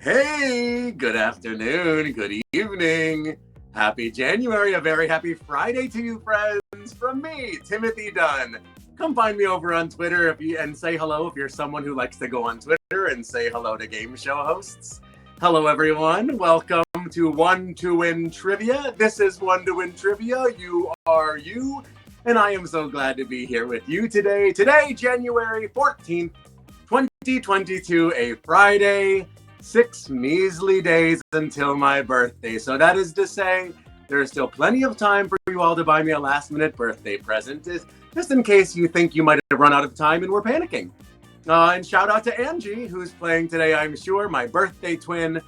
Hey, good afternoon, good evening. Happy January, a very happy Friday to you, friends. From me, Timothy Dunn. Come find me over on Twitter and say hello if you're someone who likes to go on Twitter and say hello to game show hosts. Hello, everyone. Welcome to one2win Trivia. This is one2win Trivia. You are you, and I am so glad to be here with you today. Today, January 14th, 2022, a Friday. 6 measly days until my birthday. So that is to say, there's still plenty of time for you all to buy me a last-minute birthday present, just in case you think you might have run out of time and we're panicking. And shout out to Angie, who's playing today, I'm sure, my birthday twin,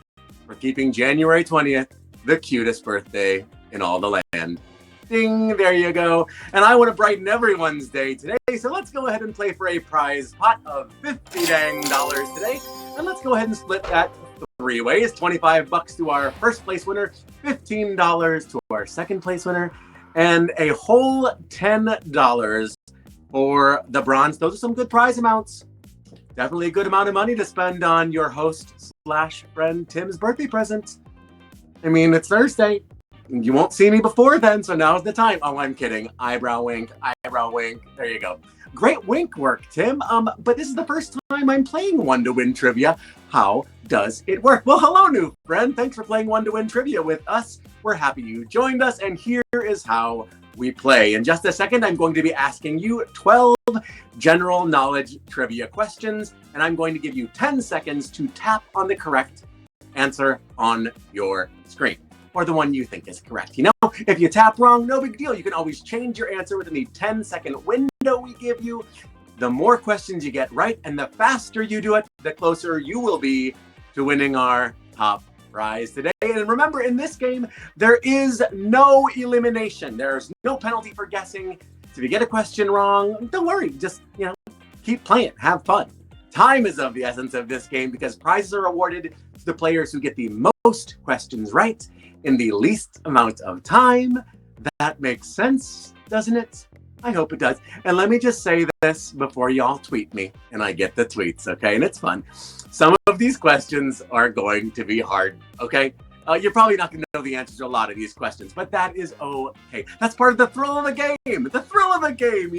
for keeping January 20th the cutest birthday in all the land. Ding, there you go. And I want to brighten everyone's day today, so let's go ahead and play for a prize pot of $50 dang today. And let's go ahead and split that 3 ways. $25 to our first place winner, $15 to our second place winner, and a whole $10 for the bronze. Those are some good prize amounts. Definitely a good amount of money to spend on your host/friend Tim's birthday present. I mean, it's Thursday. You won't see me before then, so now's the time. Oh, I'm kidding. Eyebrow wink, eyebrow wink. There you go. Great wink work, Tim. But this is the first time I'm playing one2win Trivia. How does it work? Well, hello, new friend. Thanks for playing one2win Trivia with us. We're happy you joined us, and here is how we play. In just a second, I'm going to be asking you 12 general knowledge trivia questions, and I'm going to give you 10 seconds to tap on the correct answer on your screen, or the one you think is correct. You know, if you tap wrong, no big deal. You can always change your answer within the 10-second window we give you. The more questions you get right, and the faster you do it, the closer you will be to winning our top prize today. And remember, in this game, there is no elimination. There's no penalty for guessing. So if you get a question wrong, don't worry. Just, keep playing. Have fun. Time is of the essence of this game because prizes are awarded to the players who get the most questions right in the least amount of time. That makes sense, doesn't it? I hope it does. And let me just say this before y'all tweet me, and I get the tweets, okay? And it's fun. Some of these questions are going to be hard, okay? You're probably not going to know the answers to a lot of these questions, but that is okay. That's part of the thrill of the game. The thrill of the game,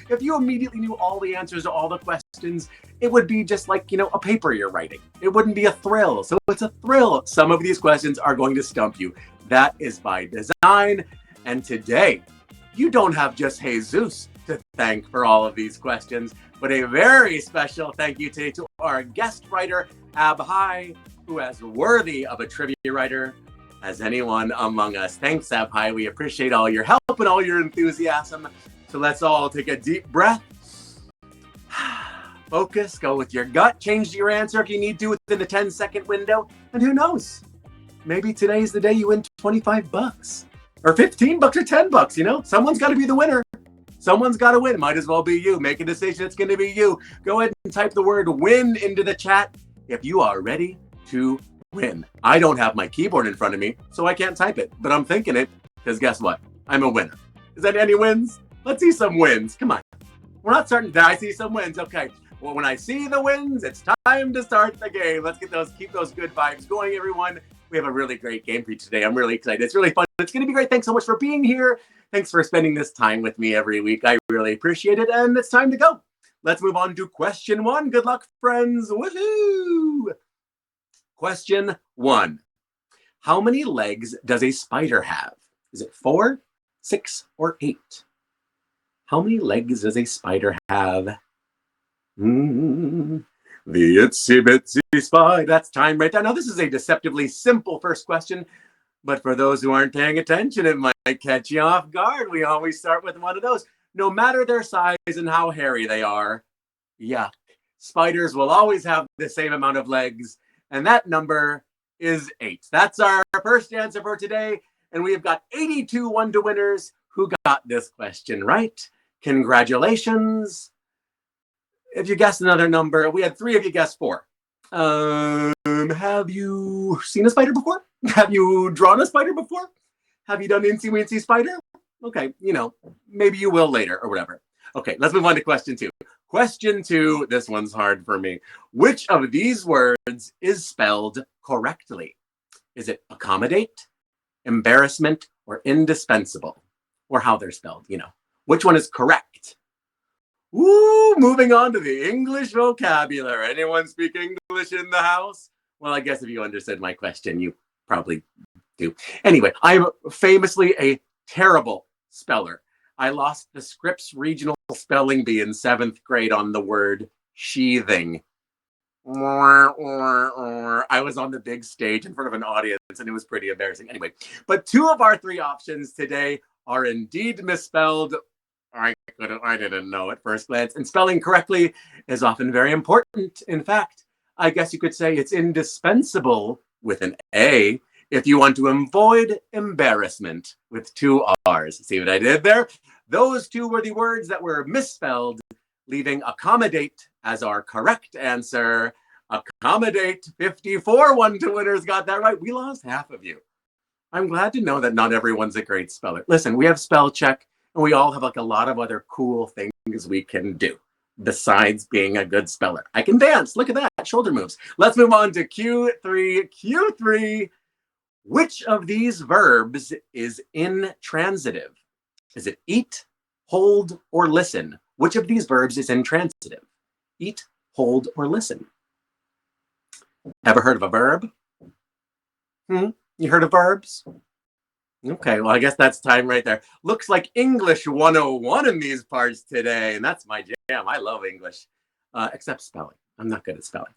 If you immediately knew all the answers to all the questions, it would be just like, a paper you're writing. It wouldn't be a thrill. So it's a thrill. Some of these questions are going to stump you. That is by design. And today, you don't have just Jesus to thank for all of these questions, but a very special thank you today to our guest writer, Abhai, who is worthy of a trivia writer as anyone among us. Thanks, Abhai. We appreciate all your help and all your enthusiasm. So let's all take a deep breath. Focus, go with your gut, change your answer if you need to within the 10-second window. And who knows? Maybe today's the day you win $25 or $15 or $10, Someone's got to be the winner. Someone's got to win. Might as well be you. Make a decision. It's going to be you. Go ahead and type the word win into the chat if you are ready to win. I don't have my keyboard in front of me, so I can't type it, but I'm thinking it because guess what? I'm a winner. Is that any wins? Let's see some wins. Come on. We're not starting. I see some wins. Okay. Well, when I see the wins, it's time to start the game. Let's keep those good vibes going, everyone. We have a really great game for you today. I'm really excited. It's really fun. It's going to be great. Thanks so much for being here. Thanks for spending this time with me every week. I really appreciate it. And it's time to go. Let's move on to question 1. Good luck, friends. Woohoo! Question 1. How many legs does a spider have? Is it 4, 6, or 8? How many legs does a spider have? The itsy bitsy spider. That's time right there. Now, this is a deceptively simple first question, but for those who aren't paying attention, it might catch you off guard. We always start with one of those. No matter their size and how hairy they are, yuck. Spiders will always have the same amount of legs, and that number is 8. That's our first answer for today, and we have got 82 one2winners who got this question right. Congratulations. If you guessed another number, we had 3 of you guess 4. Have you seen a spider before? Have you drawn a spider before? Have you done Incy Wincy Spider? Okay, maybe you will later or whatever. Okay, let's move on to question 2. Question 2, this one's hard for me. Which of these words is spelled correctly? Is it accommodate, embarrassment, or indispensable? Or how they're spelled, you know. Which one is correct? Woo, moving on to the English vocabulary. Anyone speak English in the house? Well, I guess if you understood my question, you probably do. Anyway, I'm famously a terrible speller. I lost the Scripps Regional Spelling Bee in 7th grade on the word sheathing. I was on the big stage in front of an audience and it was pretty embarrassing. Anyway, but 2 of our 3 options today are indeed misspelled. I didn't know at first glance. And spelling correctly is often very important. In fact, I guess you could say it's indispensable with an A if you want to avoid embarrassment with 2 R's. See what I did there? Those 2 were the words that were misspelled, leaving accommodate as our correct answer. Accommodate. 54 one2winners got that right. We lost half of you. I'm glad to know that not everyone's a great speller. Listen, we have spell check, and we all have like a lot of other cool things we can do besides being a good speller. I can dance. Look at that. Shoulder moves. Let's move on to Q3. Q3. Which of these verbs is intransitive? Is it eat, hold, or listen? Which of these verbs is intransitive? Eat, hold, or listen? Ever heard of a verb? You heard of verbs? Okay, well, I guess that's time right there. Looks like English 101 in these parts today, and that's my jam. I love English, except spelling. I'm not good at spelling.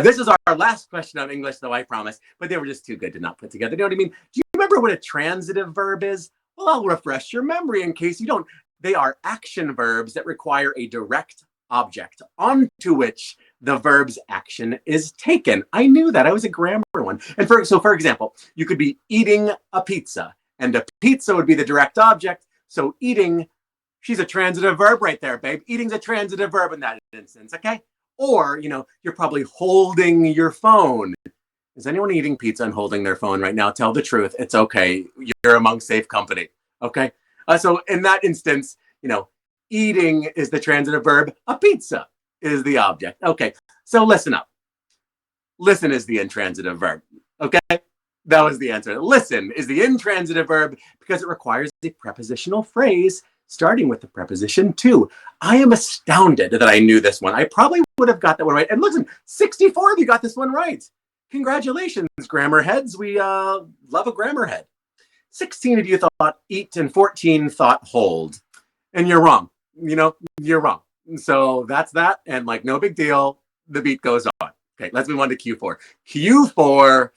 This is our last question on English, though, I promise, but they were just too good to not put together. You know what I mean? Do you remember what a transitive verb is? Well, I'll refresh your memory in case you don't. They are action verbs that require a direct object onto which the verb's action is taken. I knew that. I was a grammar one. And for example, you could be eating a pizza, and a pizza would be the direct object. So eating, she's a transitive verb right there, babe. Eating's a transitive verb in that instance, okay? Or, you know, you're probably holding your phone. Is anyone eating pizza and holding their phone right now? Tell the truth. It's okay. You're among safe company, okay? So in that instance, you know, eating is the transitive verb. A pizza is the object. Okay, so listen up. Listen is the intransitive verb, okay? That was the answer. Listen is the intransitive verb because it requires a prepositional phrase starting with the preposition to. I am astounded that I knew this one. I probably would have got that one right. And listen, 64 of you got this one right. Congratulations, grammar heads. We love a grammar head. 16 of you thought eat and 14 thought hold. And you're wrong. You know, you're wrong. So that's that. And like, no big deal. The beat goes on. Okay, let's move on to Q4. Q4,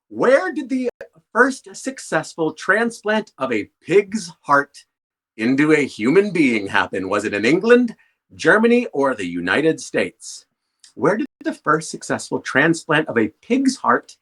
where did the first successful transplant of a pig's heart into a human being happen? Was it in England, Germany, or the United States? Where did the first successful transplant of a pig's heart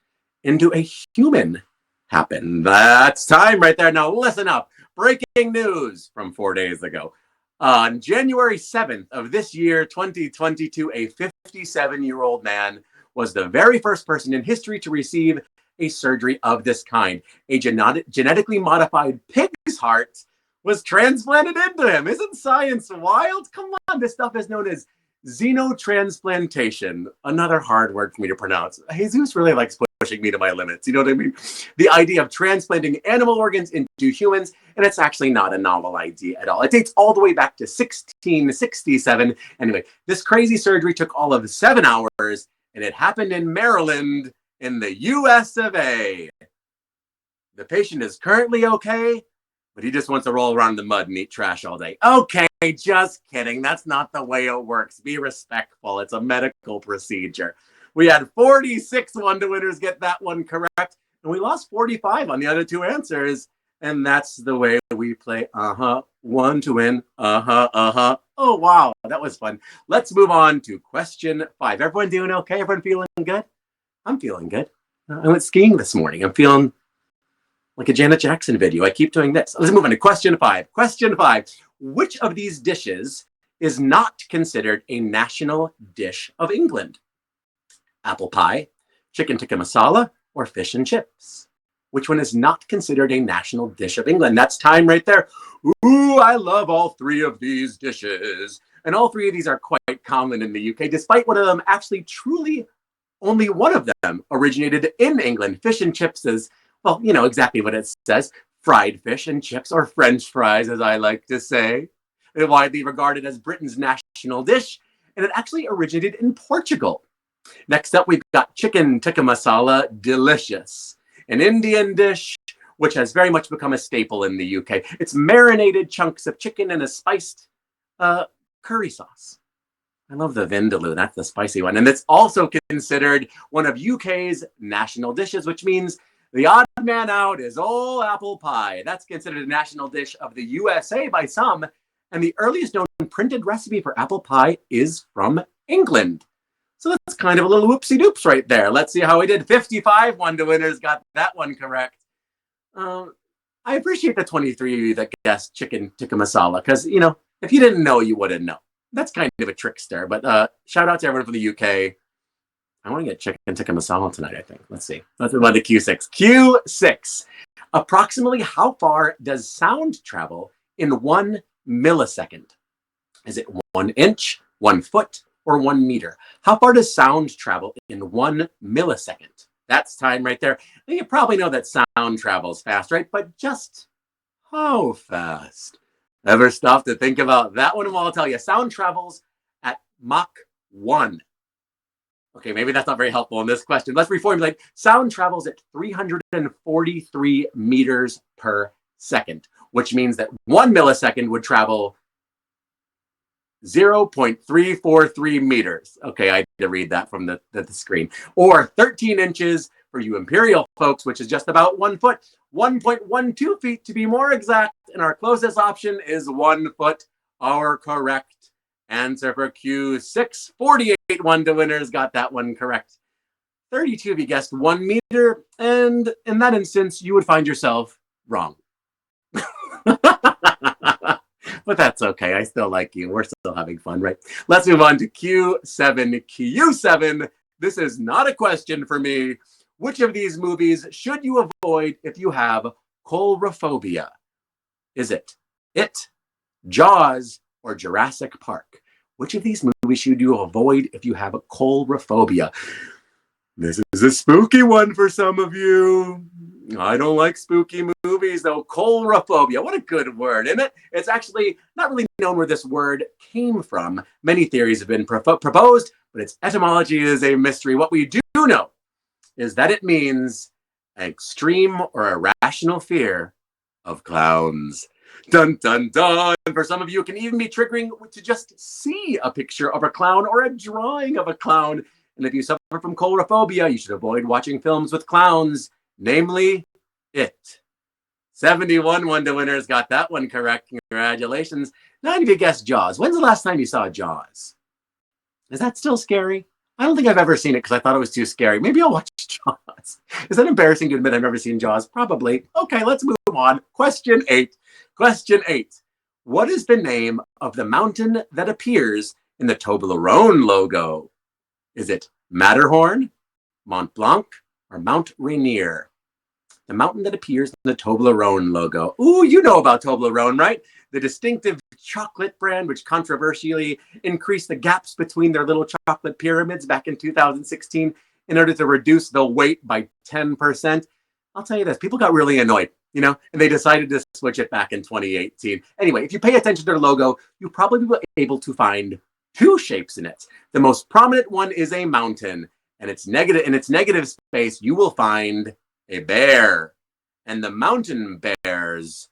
into a human happen? That's time right there. Now listen up. Breaking news from 4 days ago. On January 7th of this year, 2022, a 57-year-old man was the very first person in history to receive a surgery of this kind. A genetically modified pig's heart was transplanted into him. Isn't science wild? Come on, this stuff is known as xenotransplantation. Another hard word for me to pronounce. Jesus really likes pushing me to my limits. You know what I mean? The idea of transplanting animal organs into humans, and it's actually not a novel idea at all. It dates all the way back to 1667. Anyway, this crazy surgery took all of 7 hours, and it happened in Maryland in the US of A. The patient is currently okay, but he just wants to roll around in the mud and eat trash all day. Okay, just kidding. That's not the way it works. Be respectful. It's a medical procedure. We had 46 one-to-winners get that one correct, and we lost 45 on the other 2 answers. And that's the way we play one to win. Oh, wow, that was fun. Let's move on to question 5. Everyone doing okay? Everyone feeling good? I'm feeling good. I went skiing this morning. I'm feeling like a Janet Jackson video. I keep doing this. Let's move on to question 5. Question 5. Which of these dishes is not considered a national dish of England? Apple pie, chicken tikka masala, or fish and chips? Which one is not considered a national dish of England? That's time right there. Ooh, I love all 3 of these dishes. And all three of these are quite common in the UK, despite one of them actually truly only one of them originated in England. Fish and chips is, well, you know exactly what it says. Fried fish and chips, or French fries, as I like to say. They're widely regarded as Britain's national dish, and it actually originated in Portugal. Next up, we've got chicken tikka masala, delicious. An Indian dish, which has very much become a staple in the UK. It's marinated chunks of chicken in a spiced curry sauce. I love the vindaloo, that's the spicy one. And it's also considered one of UK's national dishes, which means the odd man out is old apple pie. That's considered a national dish of the USA by some. And the earliest known printed recipe for apple pie is from England. So that's kind of a little whoopsie doops right there. Let's see how we did. 55 one-to-winners got that one correct. I appreciate the 23 of you that guessed chicken tikka masala, because, you know, if you didn't know, you wouldn't know. That's kind of a trickster, but shout out to everyone from the UK. I want to get chicken tikka masala tonight, I think. Let's see. Let's move on to Q6. Q6. Approximately how far does sound travel in 1 millisecond? Is it 1 inch, 1 foot, or 1 meter? How far does sound travel in 1 millisecond? That's time right there. And you probably know that sound travels fast, right? But just how fast? Ever stop to think about that one? Well, I'll tell you, sound travels at Mach 1. Okay, maybe that's not very helpful in this question. Let's reformulate. Sound travels at 343 meters per second, which means that 1 millisecond would travel 0.343 meters. Okay, I had to read that from the screen. Or 13 inches for you imperial folks, which is just about 1 foot. 1.12 feet to be more exact. And our closest option is 1 foot. Our correct answer for Q6. 48 one-to-winners got that one correct. 32 of you guessed 1 meter. And in that instance, you would find yourself wrong. But that's okay. I still like you. We're still having fun, right? Let's move on to Q7. Q7. This is not a question for me. Which of these movies should you avoid if you have coulrophobia? Is it It, Jaws, or Jurassic Park? Which of these movies should you avoid if you have a coulrophobia? This is a spooky one for some of you. I don't like spooky movies, though. Coulrophobia. What a good word, isn't it? It's actually not really known where this word came from. Many theories have been proposed, but its etymology is a mystery. What we do know is that it means an extreme or irrational fear of clowns. Dun, dun, dun. For some of you, it can even be triggering to just see a picture of a clown or a drawing of a clown. And if you suffer from coulrophobia, you should avoid watching films with clowns, namely It. 71 one-to-winners got that one correct. Congratulations. 90 of you guessed Jaws. When's the last time you saw Jaws? Is that still scary? I don't think I've ever seen it because I thought it was too scary. Maybe I'll watch Jaws. Is that embarrassing to admit I've never seen Jaws? Probably. Okay, let's move on. Question 8. Question 8. What is the name of the mountain that appears in the Toblerone logo? Is it Matterhorn, Mont Blanc, or Mount Rainier? The mountain that appears in the Toblerone logo. Ooh, you know about Toblerone, right? The distinctive chocolate brand, which controversially increased the gaps between their little chocolate pyramids back in 2016 in order to reduce the weight by 10%. I'll tell you this, people got really annoyed, you know, and they decided to switch it back in 2018. Anyway, if you pay attention to their logo, you'll probably be able to find 2 shapes in it. The most prominent one is a mountain, and its negative space, you will find a bear. And the mountain bears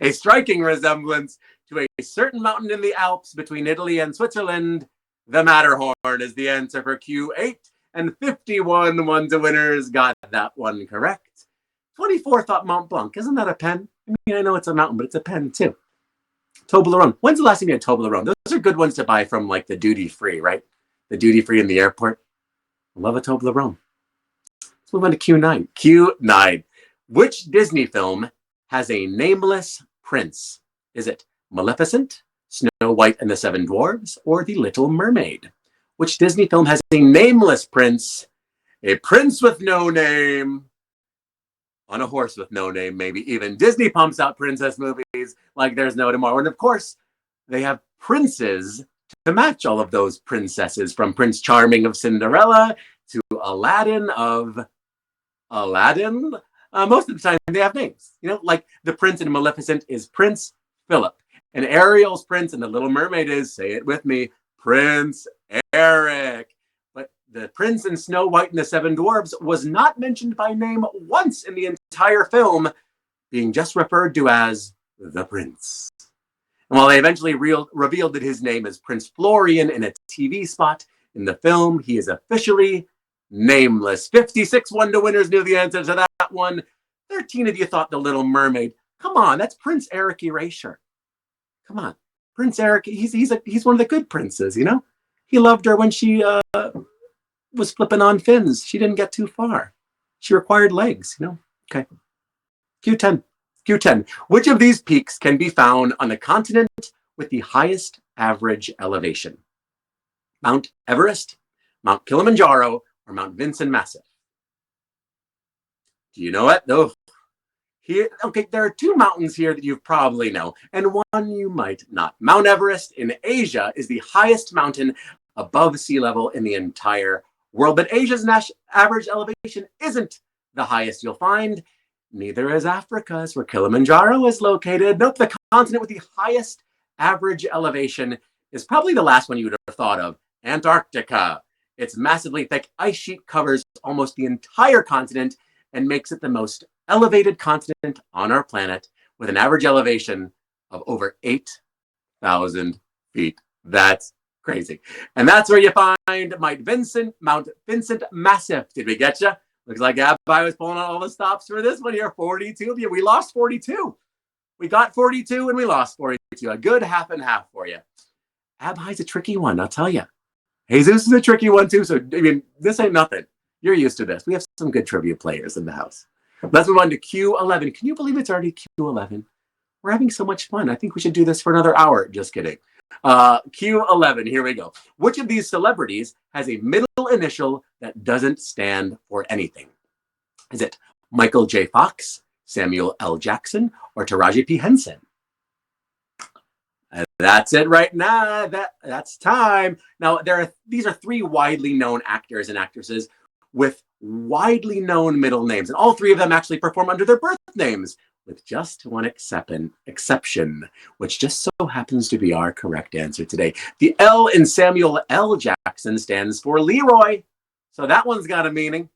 a striking resemblance to a certain mountain in the Alps between Italy and Switzerland. The Matterhorn is the answer for Q8, and 51 one-to-winners got that one correct. 24 thought Mont Blanc. Isn't that a pen? I mean, I know it's a mountain, but it's a pen too. Toblerone. When's the last time you had Toblerone? Those are good ones to buy from like the duty free, right? The duty free in the airport. I love a Toblerone. Let's move on to Q9. Q9. Which Disney film has a nameless prince? Is it Maleficent, Snow White and the Seven Dwarfs, or The Little Mermaid? Which Disney film has a nameless prince? A prince with no name. On a horse with no name, maybe even. Disney pumps out princess movies like there's no tomorrow. And of course, they have princes to match all of those princesses, from Prince Charming of Cinderella to Aladdin of Aladdin. Most of the time they have names, like the prince in Maleficent is Prince Philip, and Ariel's prince in The Little Mermaid is, say it with me, Prince Eric. But the prince in Snow White and the Seven Dwarfs was not mentioned by name once in the entire film, being just referred to as the prince. And while they eventually revealed that his name is Prince Florian in a TV spot, in the film he is officially Nameless. 56 one-to-winners knew the answer to that one. 13 of you thought The Little Mermaid. Come on, that's Prince Eric Erasure. Come on. Prince Eric, he's one of the good princes, He loved her when she was flipping on fins. She didn't get too far. She required legs, Okay. Q10. Q10. Which of these peaks can be found on the continent with the highest average elevation? Mount Everest, Mount Kilimanjaro, or Mount Vincent Massif? Do you know it? No. Okay, there are two mountains here that you probably know, and one you might not. Mount Everest in Asia is the highest mountain above sea level in the entire world, but Asia's average elevation isn't the highest you'll find. Neither is Africa's, where Kilimanjaro is located. Nope, the continent with the highest average elevation is probably the last one you would have thought of, Antarctica. Its massively thick ice sheet covers almost the entire continent and makes it the most elevated continent on our planet, with an average elevation of over 8,000 feet. That's crazy. And that's where you find Mount Vincent Massif. Did we get you? Looks like Abby was pulling out all the stops for this one here. 42 of you. We lost 42. We got 42 and we lost 42. A good half and half for you. Abby's a tricky one, I'll tell you. Jesus is a tricky one too. So, this ain't nothing. You're used to this. We have some good trivia players in the house. Let's move on to Q11. Can you believe it's already Q11? We're having so much fun. I think we should do this for another hour. Just kidding. Q11, here we go. Which of these celebrities has a middle initial that doesn't stand for anything? Is it Michael J. Fox, Samuel L. Jackson, or Taraji P. Henson? That's it right now. That's time. Now, these are three widely known actors and actresses with widely known middle names, and all three of them actually perform under their birth names, with just one exception, which just so happens to be our correct answer today. The L in Samuel L. Jackson stands for Leroy, so that one's got a meaning.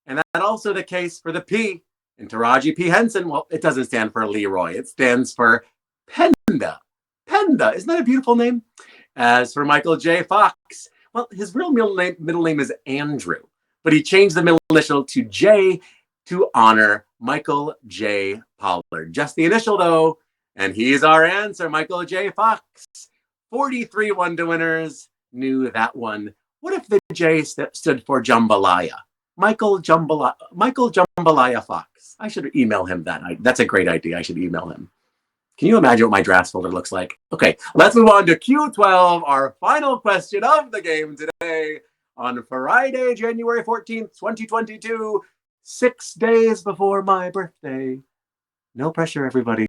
And that's also the case for the P in Taraji P. Henson. Well, it doesn't stand for Leroy. It stands for Penda. Penda. Isn't that a beautiful name? As for Michael J. Fox, well, his real middle name is Andrew, but he changed the middle initial to J to honor Michael J. Pollard. Just the initial, though, and he's our answer, Michael J. Fox. 43 one-to-winners knew that one. What if the J stood for Jambalaya? Michael Jambalaya Fox. I should email him that. That's a great idea. I should email him. Can you imagine what my drafts folder looks like? Okay, let's move on to Q12, our final question of the game today on Friday, January 14th, 2022, 6 days before my birthday. No pressure, everybody,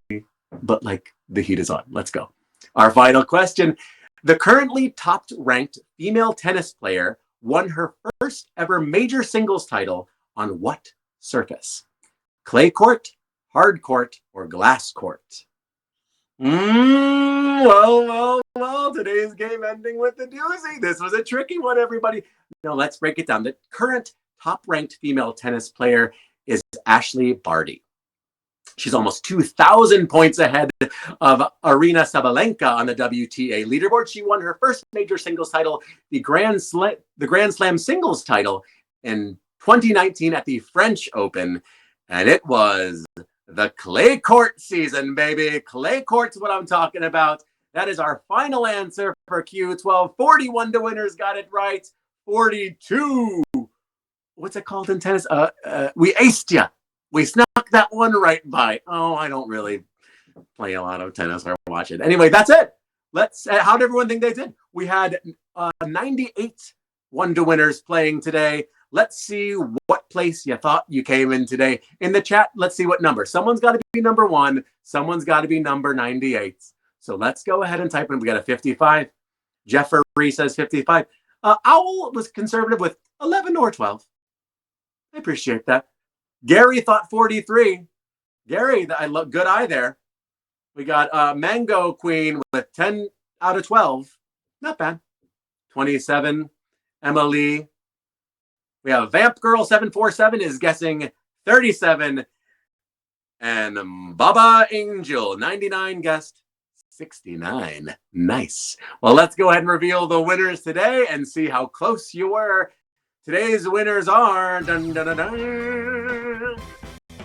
but the heat is on. Let's go. Our final question. The currently top-ranked female tennis player won her first ever major singles title on what surface? Clay court, hard court, or glass court? Well, today's game ending with the doozy. This was a tricky one, everybody. Now, let's break it down. The current top-ranked female tennis player is Ashley Barty. She's almost 2,000 points ahead of Aryna Sabalenka on the WTA leaderboard. She won her first major singles title, the Grand Slam singles title in 2019 at the French Open, and it was the clay court season, baby. Clay court's what I'm talking about. That is our final answer for Q12. 41 to winners got it right. 42. What's it called in tennis? We aced ya. We snuck that one right by. Oh, I don't really play a lot of tennis or watch it. Anyway, that's it. How did everyone think they did? We had 98 one-to-winners playing today. Let's see what place you thought you came in today. In the chat, let's see what number. Someone's got to be number 1. Someone's got to be number 98. So let's go ahead and type in. We got a 55. Jeffrey says 55. Owl was conservative with 11 or 12. I appreciate that. Gary thought 43. Gary, I love good eye there. We got Mango Queen with 10 out of 12. Not bad. 27. Emily. We have Vamp Girl 747 is guessing 37. And Baba Angel 99 guessed 69. Nice. Well, let's go ahead and reveal the winners today and see how close you were. Today's winners are... Dun, dun, dun, dun.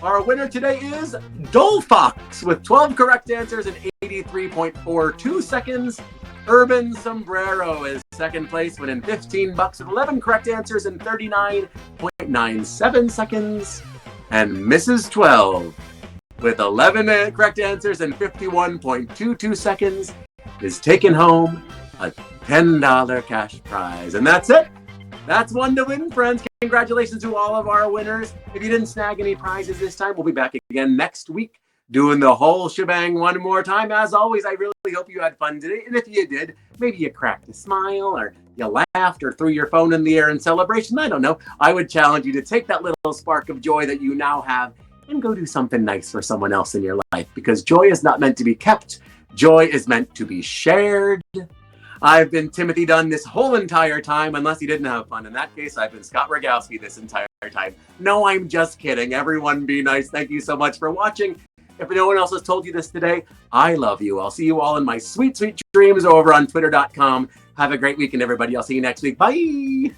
Our winner today is Dolfox with 12 correct answers in 83.42 seconds. Urban Sombrero is second place, winning $15 with 11 correct answers in 39.97 seconds. And Mrs. 12 with 11 correct answers in 51.22 seconds is taking home a $10 cash prize. And that's it. That's one to win, friends. Congratulations to all of our winners. If you didn't snag any prizes this time, we'll be back again next week doing the whole shebang one more time. As always, I really hope you had fun today. And if you did, maybe you cracked a smile or you laughed or threw your phone in the air in celebration. I don't know. I would challenge you to take that little spark of joy that you now have and go do something nice for someone else in your life, because joy is not meant to be kept. Joy is meant to be shared. I've been Timothy Dunn this whole entire time, unless you didn't have fun. In that case, I've been Scott Rogowski this entire time. No, I'm just kidding. Everyone be nice. Thank you so much for watching. If no one else has told you this today, I love you. I'll see you all in my sweet, sweet dreams over on twitter.com. Have a great weekend, everybody. I'll see you next week. Bye.